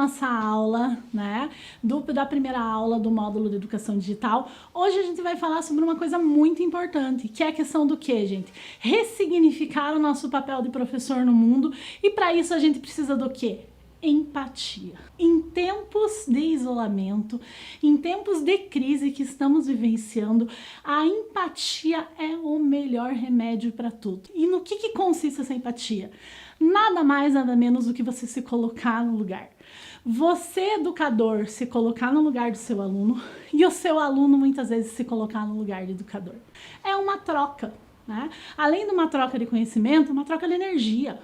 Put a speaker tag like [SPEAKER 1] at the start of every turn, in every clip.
[SPEAKER 1] nossa aula, né? Da primeira aula do módulo de Educação Digital. Hoje a gente vai falar sobre uma coisa muito importante, que é a questão do quê, gente? Ressignificar o nosso papel de professor no mundo. E para isso a gente precisa do quê? Empatia. Em tempos de isolamento, em tempos de crise que estamos vivenciando, a empatia é o melhor remédio para tudo. E no que consiste essa empatia? Nada mais, nada menos do que você se colocar no lugar. Você, educador, se colocar no lugar do seu aluno e o seu aluno muitas vezes se colocar no lugar do educador. É uma troca, né? Além de uma troca de conhecimento, uma troca de energia.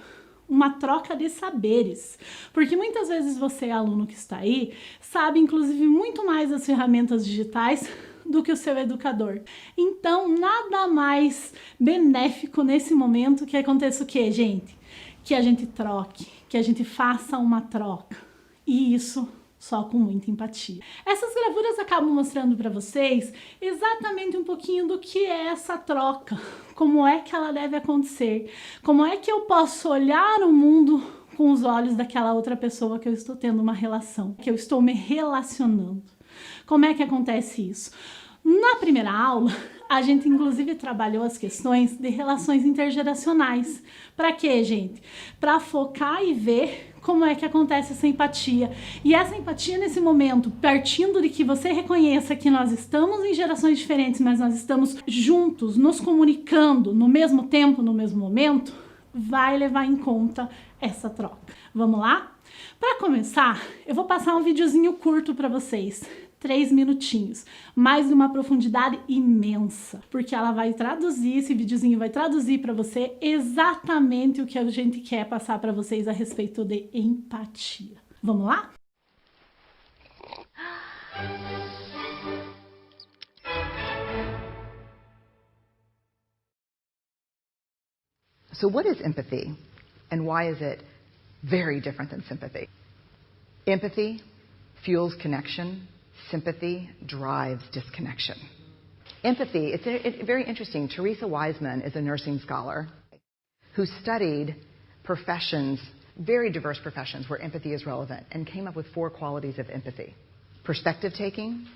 [SPEAKER 1] Uma troca de saberes, porque muitas vezes você, aluno que está aí, sabe inclusive muito mais das ferramentas digitais do que o seu educador. Então, nada mais benéfico nesse momento que aconteça o quê, gente? Que a gente troque, que a gente faça uma troca. E isso só com muita empatia. Essas gravuras acabam mostrando para vocês exatamente um pouquinho do que é essa troca, como é que ela deve acontecer, como é que eu posso olhar o mundo com os olhos daquela outra pessoa que eu estou tendo uma relação, que eu estou me relacionando. Como é que acontece isso? Na primeira aula, a gente inclusive trabalhou as questões de relações intergeracionais. Para quê, gente? Para focar e ver como é que acontece essa empatia. E essa empatia nesse momento, partindo de que você reconheça que nós estamos em gerações diferentes, mas nós estamos juntos, nos comunicando no mesmo tempo, no mesmo momento, vai levar em conta essa troca. Vamos lá? Para começar, eu vou passar um videozinho curto para vocês. 3 minutinhos, mas de uma profundidade imensa, porque ela vai traduzir, esse videozinho vai traduzir para você exatamente o que a gente quer passar para vocês a respeito de empatia. Vamos lá?
[SPEAKER 2] So what is empathy, and why is it very different than sympathy? Empathy fuels connection. Sympathy drives disconnection. Empathy, it's very interesting. Teresa Wiseman is a nursing scholar who studied professions, very diverse professions where empathy is relevant, and came up with 4 qualities of empathy. Perspective taking,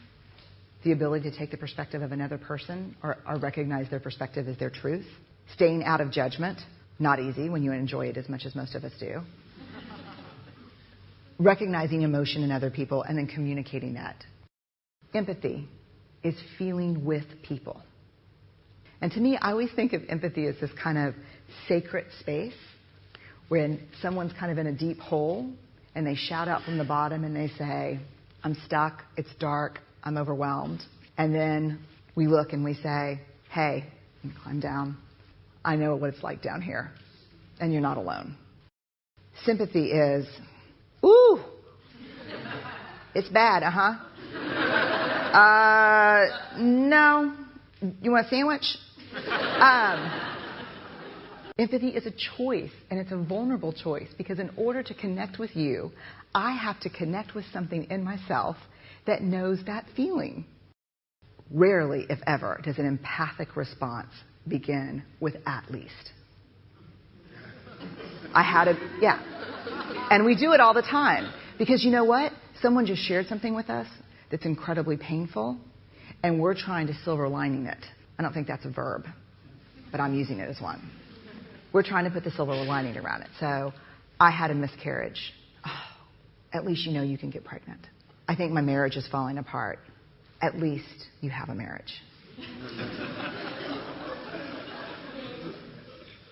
[SPEAKER 2] the ability to take the perspective of another person or recognize their perspective as their truth. Staying out of judgment, not easy when you enjoy it as much as most of us do. Recognizing emotion in other people and then communicating that. Empathy is feeling with people. And to me, I always think of empathy as this kind of sacred space when someone's kind of in a deep hole and they shout out from the bottom and they say, I'm stuck, it's dark, I'm overwhelmed. And then we look and we say, hey, you climb down. I know what it's like down here. And you're not alone. Sympathy is, ooh, it's bad, no. You want a sandwich? Empathy is a choice, and it's a vulnerable choice, because in order to connect with you, I have to connect with something in myself that knows that feeling. Rarely, if ever, does an empathic response begin with at least. Yeah. And we do it all the time. Because you know what? Someone just shared something with us that's incredibly painful, and we're trying to silver lining it. I don't think that's a verb, but I'm using it as one. We're trying to put the silver lining around it. So, I had a miscarriage. Oh, at least you know you can get pregnant. I think my marriage is falling apart. At least you have a marriage.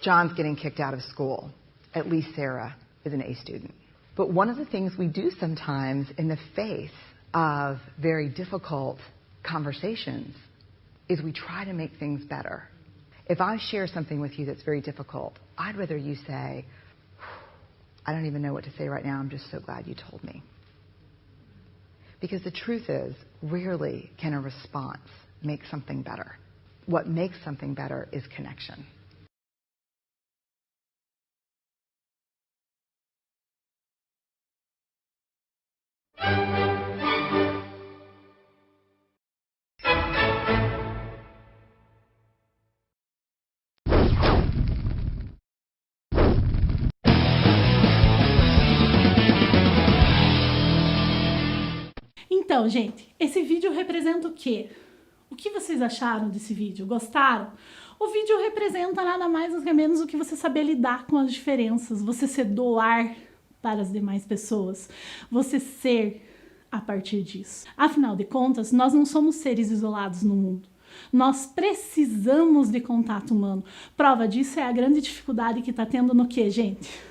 [SPEAKER 2] John's getting kicked out of school. At least Sarah is an A student. But one of the things we do sometimes in the face of very difficult conversations is we try to make things better. If I share something with you that's very difficult, I'd rather you say, I don't even know what to say right now, I'm just so glad you told me. Because the truth is, rarely can a response make something better. What makes something better is connection.
[SPEAKER 1] Então, gente, esse vídeo representa o quê? O que vocês acharam desse vídeo? Gostaram? O vídeo representa nada mais nada menos do que você saber lidar com as diferenças, você se doar para as demais pessoas, você ser a partir disso. Afinal de contas, nós não somos seres isolados no mundo. Nós precisamos de contato humano. Prova disso é a grande dificuldade que está tendo no quê, gente?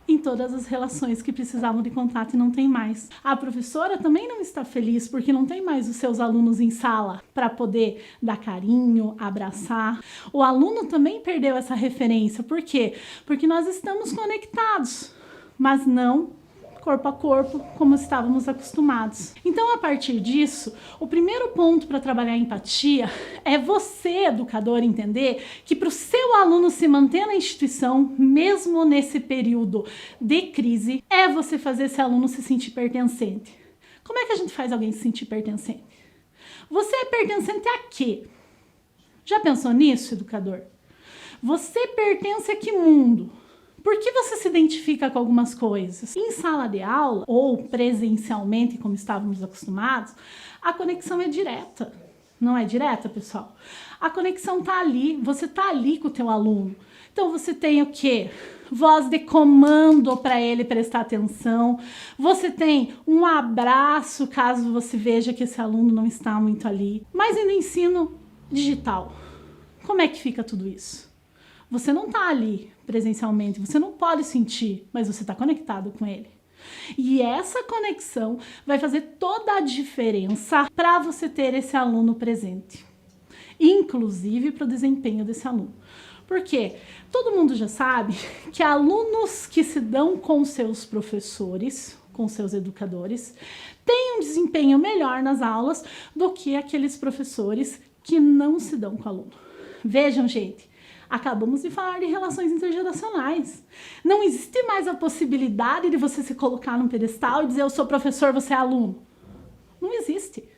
[SPEAKER 1] Em todas as relações que precisavam de contato e não tem mais. A professora também não está feliz porque não tem mais os seus alunos em sala para poder dar carinho, abraçar. O aluno também perdeu essa referência. Por quê? Porque nós estamos conectados, mas não corpo a corpo, como estávamos acostumados. Então, a partir disso, o primeiro ponto para trabalhar a empatia é você, educador, entender que para o seu aluno se manter na instituição, mesmo nesse período de crise, é você fazer esse aluno se sentir pertencente. Como é que a gente faz alguém se sentir pertencente? Você é pertencente a quê? Já pensou nisso, educador? Você pertence a que mundo? Por que você se identifica com algumas coisas? Em sala de aula, ou presencialmente, como estávamos acostumados, a conexão é direta. Não é direta, pessoal? A conexão tá ali, você tá ali com o teu aluno. Então você tem o quê? Voz de comando para ele prestar atenção. Você tem um abraço, caso você veja que esse aluno não está muito ali. Mas e no ensino digital? Como é que fica tudo isso? Você não está ali presencialmente, você não pode sentir, mas você está conectado com ele. E essa conexão vai fazer toda a diferença para você ter esse aluno presente, inclusive para o desempenho desse aluno. Por quê? Todo mundo já sabe que alunos que se dão com seus professores, com seus educadores, têm um desempenho melhor nas aulas do que aqueles professores que não se dão com o aluno. Vejam, gente, acabamos de falar de relações intergeracionais. Não existe mais a possibilidade de você se colocar num pedestal e dizer eu sou professor, você é aluno. Não existe.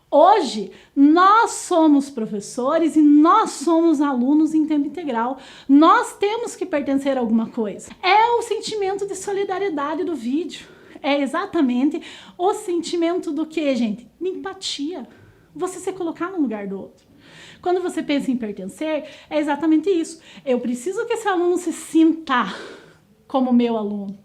[SPEAKER 1] Hoje, nós somos professores e nós somos alunos em tempo integral. Nós temos que pertencer a alguma coisa. É o sentimento de solidariedade do vídeo. É exatamente o sentimento do quê, gente? De empatia. Você se colocar no lugar do outro. Quando você pensa em pertencer, é exatamente isso. Eu preciso que esse aluno se sinta como meu aluno,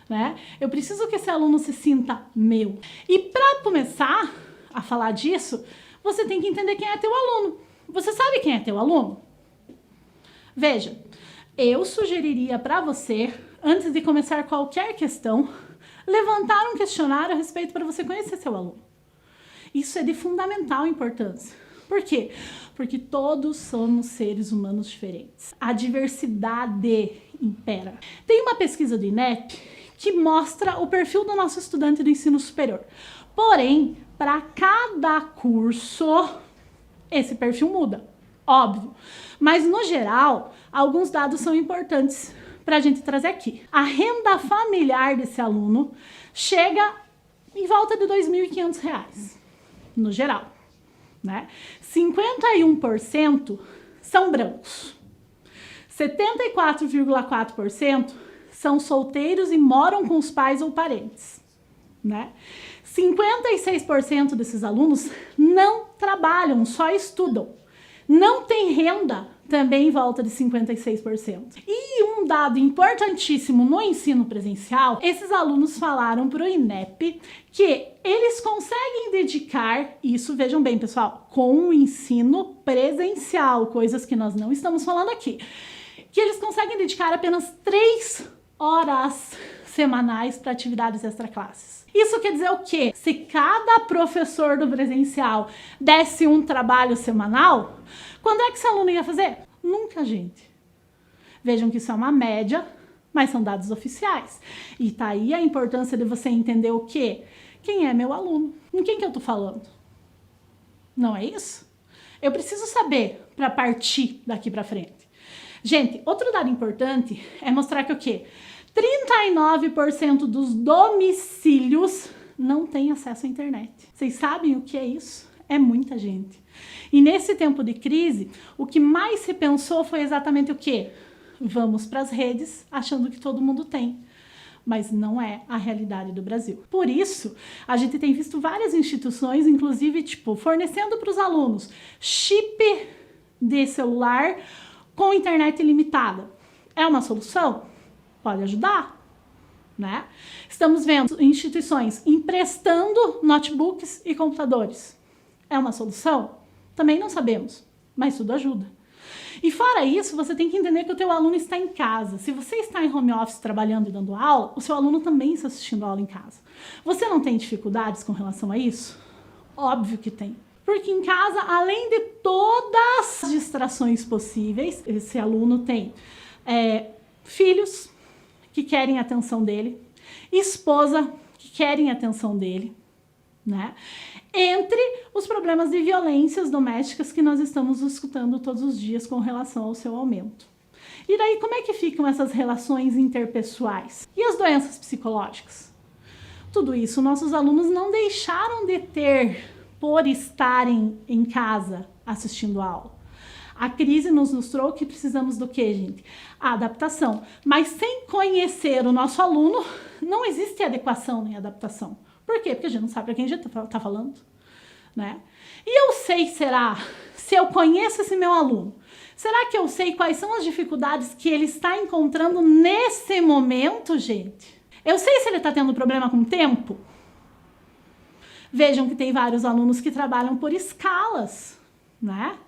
[SPEAKER 1] né? Eu preciso que esse aluno se sinta meu. E para começar a falar disso, você tem que entender quem é teu aluno. Você sabe quem é teu aluno? Veja, eu sugeriria para você, antes de começar qualquer questão, levantar um questionário a respeito para você conhecer seu aluno. Isso é de fundamental importância. Por quê? Porque todos somos seres humanos diferentes. A diversidade impera. Tem uma pesquisa do INEP que mostra o perfil do nosso estudante do ensino superior. Porém, para cada curso, esse perfil muda, óbvio. Mas, no geral, alguns dados são importantes para a gente trazer aqui. A renda familiar desse aluno chega em volta de R$ 2.500, no geral. Né? 51% são brancos, 74,4% são solteiros e moram com os pais ou parentes, né? 56% desses alunos não trabalham, só estudam, não tem renda, também em volta de 56%. E um dado importantíssimo no ensino presencial, esses alunos falaram para o INEP que eles conseguem dedicar, isso vejam bem pessoal, com o ensino presencial, coisas que nós não estamos falando aqui, que eles conseguem dedicar apenas 3 horas semanais para atividades extraclasses. Isso quer dizer o quê? Se cada professor do presencial desse um trabalho semanal, quando é que esse aluno ia fazer? Nunca, gente. Vejam que isso é uma média, mas são dados oficiais. E tá aí a importância de você entender o quê? Quem é meu aluno? Com quem que eu tô falando? Não é isso? Eu preciso saber para partir daqui para frente. Gente, outro dado importante é mostrar que o quê? 39% dos domicílios não têm acesso à internet. Vocês sabem o que é isso? É muita gente. E nesse tempo de crise, o que mais se pensou foi exatamente o quê? Vamos para as redes achando que todo mundo tem. mas não é a realidade do Brasil. Por isso, a gente tem visto várias instituições, inclusive, fornecendo para os alunos chip de celular com internet ilimitada. É uma solução? Pode ajudar, né? Estamos vendo instituições emprestando notebooks e computadores. É uma solução? Também não sabemos, mas tudo ajuda. E fora isso, você tem que entender que o teu aluno está em casa. Se você está em home office trabalhando e dando aula, o seu aluno também está assistindo a aula em casa. Você não tem dificuldades com relação a isso? Óbvio que tem. Porque em casa, além de todas as distrações possíveis, esse aluno tem filhos que querem a atenção dele, esposa que querem a atenção dele, né? Entre os problemas de violências domésticas que nós estamos escutando todos os dias com relação ao seu aumento. E daí, como é que ficam essas relações interpessoais? E as doenças psicológicas? Tudo isso nossos alunos não deixaram de ter por estarem em casa assistindo a aula. A crise nos mostrou que precisamos do quê, gente? A adaptação. Mas sem conhecer o nosso aluno, não existe adequação nem adaptação. Por quê? Porque a gente não sabe para quem a gente está falando, né? E eu sei, se eu conheço esse meu aluno, será que eu sei quais são as dificuldades que ele está encontrando nesse momento, gente? Eu sei se ele está tendo problema com o tempo? Vejam que tem vários alunos que trabalham por escalas, né?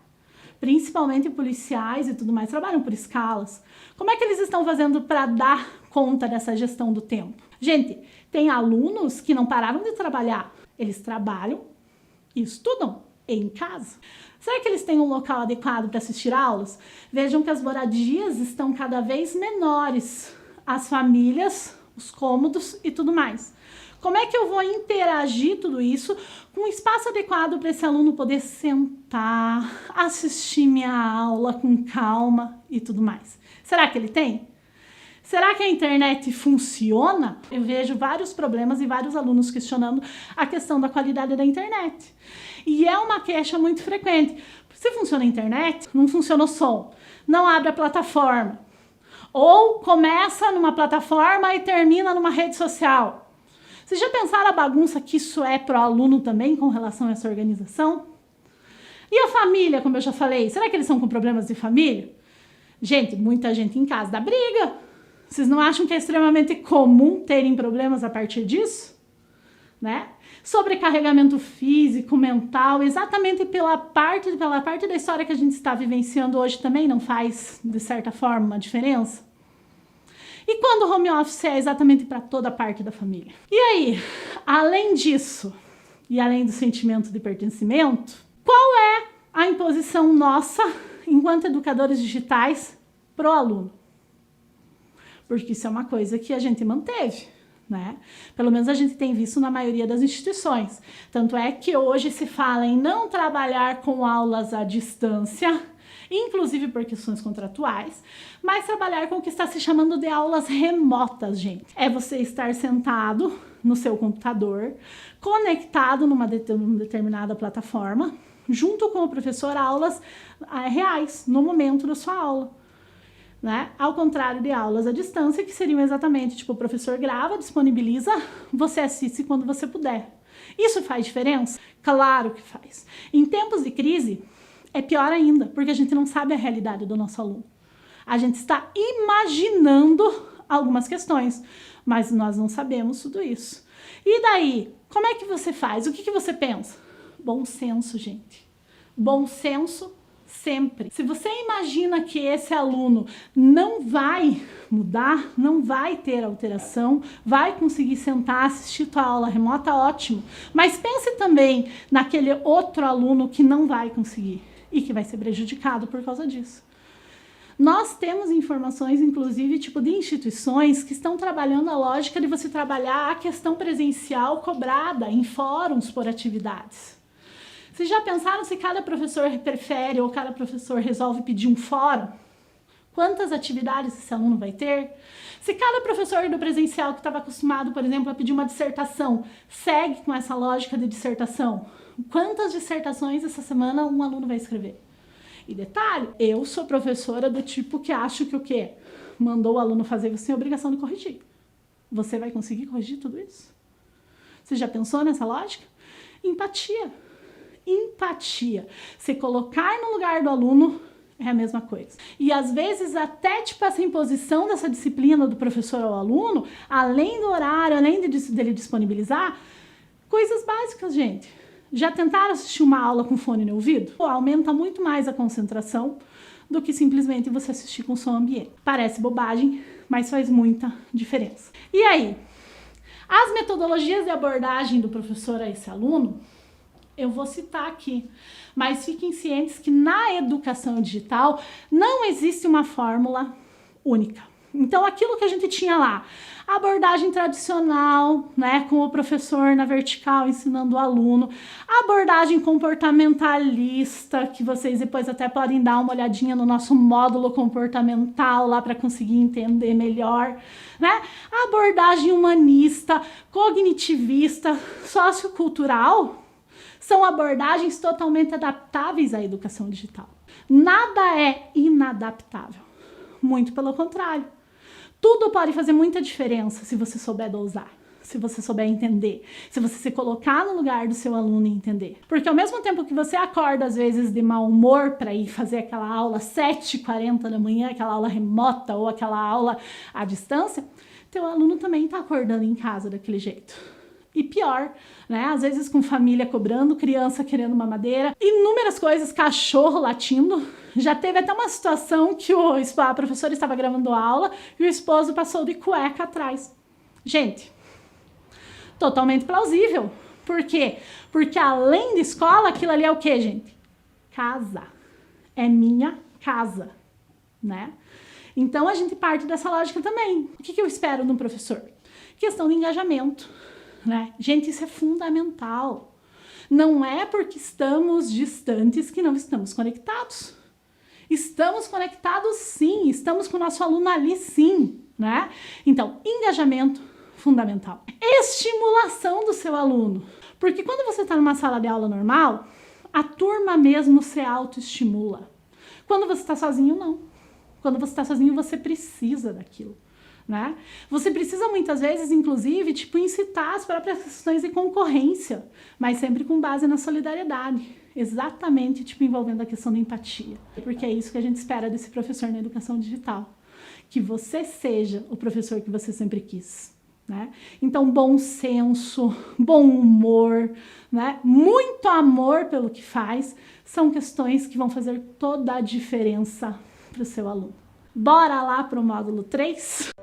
[SPEAKER 1] Principalmente policiais e tudo mais, trabalham por escalas. Como é que eles estão fazendo para dar conta dessa gestão do tempo? Gente, tem alunos que não pararam de trabalhar. Eles trabalham e estudam em casa. Será que eles têm um local adequado para assistir aulas? Vejam que as moradias estão cada vez menores. As famílias, os cômodos e tudo mais. Como é que eu vou interagir tudo isso com um espaço adequado para esse aluno poder sentar, assistir minha aula com calma e tudo mais? Será que ele tem? Será que a internet funciona? Eu vejo vários problemas e vários alunos questionando a questão da qualidade da internet. E é uma queixa muito frequente. Se funciona a internet, não funciona o som, não abre a plataforma. Ou começa numa plataforma e termina numa rede social. Vocês já pensaram a bagunça que isso é para o aluno também com relação a essa organização? E a família, como eu já falei, será que eles são com problemas de família? Gente, muita gente em casa dá briga. Vocês não acham que é extremamente comum terem problemas a partir disso? Né? Sobrecarregamento físico, mental, exatamente pela parte da história que a gente está vivenciando hoje também não faz, de certa forma, uma diferença? E quando o home office é exatamente para toda parte da família? E aí, além disso, e além do sentimento de pertencimento, qual é a imposição nossa, enquanto educadores digitais, pro aluno? Porque isso é uma coisa que a gente manteve, né? Pelo menos a gente tem visto na maioria das instituições. Tanto é que hoje se fala em não trabalhar com aulas à distância, inclusive por questões contratuais, mas trabalhar com o que está se chamando de aulas remotas, gente. É você estar sentado no seu computador, conectado numa determinada plataforma, junto com o professor, aulas reais, no momento da sua aula. Né? Ao contrário de aulas à distância, que seriam exatamente, o professor grava, disponibiliza, você assiste quando você puder. Isso faz diferença? Claro que faz. Em tempos de crise, é pior ainda, porque a gente não sabe a realidade do nosso aluno. A gente está imaginando algumas questões, mas nós não sabemos tudo isso. E daí, como é que você faz? O que você pensa? Bom senso, gente. Bom senso sempre. Se você imagina que esse aluno não vai mudar, não vai ter alteração, vai conseguir sentar, assistir tua aula remota, ótimo. Mas pense também naquele outro aluno que não vai conseguir e que vai ser prejudicado por causa disso. Nós temos informações, inclusive, de instituições que estão trabalhando a lógica de você trabalhar a questão presencial cobrada em fóruns por atividades. Vocês já pensaram se cada professor prefere ou cada professor resolve pedir um fórum? Quantas atividades esse aluno vai ter? Se cada professor do presencial que estava acostumado, por exemplo, a pedir uma dissertação, segue com essa lógica de dissertação, quantas dissertações essa semana um aluno vai escrever? E detalhe, eu sou professora do tipo que acho que o quê? Mandou o aluno fazer, você tem a obrigação de corrigir. você vai conseguir corrigir tudo isso? Você já pensou nessa lógica? Empatia. Empatia. Você colocar no lugar do aluno é a mesma coisa. E às vezes até tipo essa imposição dessa disciplina do professor ao aluno, além do horário, além dele disponibilizar, coisas básicas, gente. Já tentaram assistir uma aula com fone no ouvido? Aumenta muito mais a concentração do que simplesmente você assistir com som ambiente. Parece bobagem, mas faz muita diferença. E aí? As metodologias de abordagem do professor a esse aluno, eu vou citar aqui, mas fiquem cientes que na educação digital não existe uma fórmula única. Então, aquilo que a gente tinha lá, a abordagem tradicional, né, com o professor na vertical ensinando o aluno, a abordagem comportamentalista, que vocês depois até podem dar uma olhadinha no nosso módulo comportamental lá para conseguir entender melhor, né? A abordagem humanista, cognitivista, sociocultural, são abordagens totalmente adaptáveis à educação digital. Nada é inadaptável, muito pelo contrário. Tudo pode fazer muita diferença se você souber dosar, se você souber entender, se você se colocar no lugar do seu aluno e entender. Porque ao mesmo tempo que você acorda às vezes de mau humor para ir fazer aquela aula 7h40 da manhã, aquela aula remota ou aquela aula à distância, teu aluno também está acordando em casa daquele jeito. E pior, né? Às vezes com família cobrando, criança querendo mamadeira, inúmeras coisas, cachorro latindo. Já teve até uma situação que a professora estava gravando aula e o esposo passou de cueca atrás. Gente, totalmente plausível. Por quê? Porque além de escola, aquilo ali é o quê, gente? Casa. É minha casa, né? Então a gente parte dessa lógica também. O que eu espero de um professor? Questão de engajamento. Né? Gente, isso é fundamental. Não é porque estamos distantes que não estamos conectados. Estamos conectados sim, estamos com o nosso aluno ali sim, né? Então, engajamento fundamental. Estimulação do seu aluno. Porque quando você está numa sala de aula normal, a turma mesmo se autoestimula. Quando você está sozinho, não. Quando você está sozinho, você precisa daquilo. Né? Você precisa muitas vezes, inclusive, tipo, incitar as próprias questões de concorrência, mas sempre com base na solidariedade, exatamente tipo, envolvendo a questão da empatia, porque é isso que a gente espera desse professor na educação digital, que você seja o professor que você sempre quis. Né? Então, bom senso, bom humor, né? Muito amor pelo que faz, são questões que vão fazer toda a diferença para o seu aluno. Bora lá para o módulo 3?